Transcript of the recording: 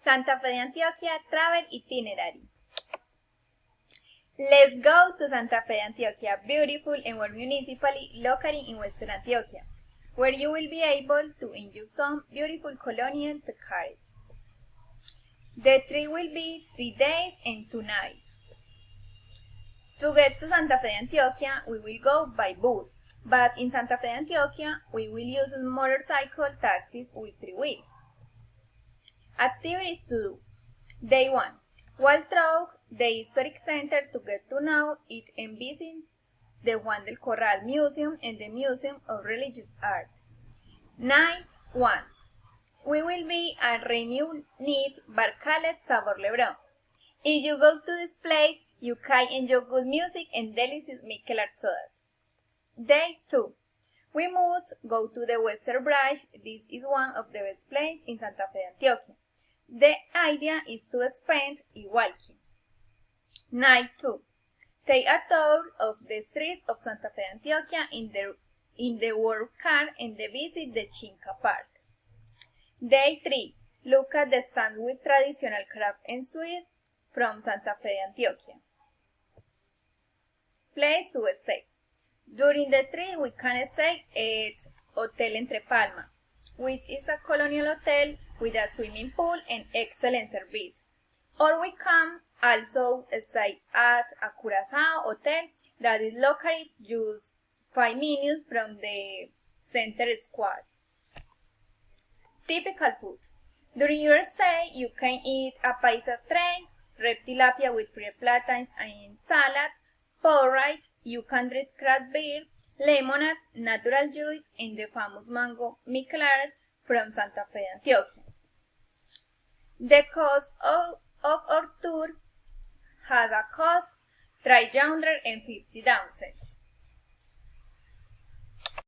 Santa Fe de Antioquia Travel Itinerary. Let's go to Santa Fe de Antioquia, beautiful and warm municipality located in Western Antioquia, where you will be able to enjoy some beautiful colonial pecaries. The trip will be 3 days and 2 nights. To get to Santa Fe de Antioquia, we will go by bus, but in Santa Fe de Antioquia, we will use motorcycle taxis with 3 wheels. Activities to do. Day 1. Walk through the historic center to get to know it and visit the Juan del Corral Museum and the Museum of Religious Art. Night 1. We will be at Reunion Barcalet Sabor Lebrón. If you go to this place, you can enjoy good music and delicious Michelar sodas. Day 2. We must go to the Western Branch. This is one of the best places in Santa Fe de Antioquia. The idea is to spend it walking. Night 2. Take a tour of the streets of Santa Fe de Antioquia in the work car and visit the Chinca Park. Day 3. Look at the stand with traditional craft and sweets from Santa Fe de Antioquia. Place to stay. During the trip, we can stay at Hotel Entre Palma, which is a colonial hotel with a swimming pool and excellent service. Or we can also stay at a Curaçao hotel that is located just 5 minutes from the center square. Typical food. During your stay, you can eat a paisa tray, red tilapia with fried plantains and salad, porridge, you can drink craft beer, lemonade, natural juice, and the famous mango Michelar from Santa Fe de Antioquia. The cost of our tour has a cost $350,000.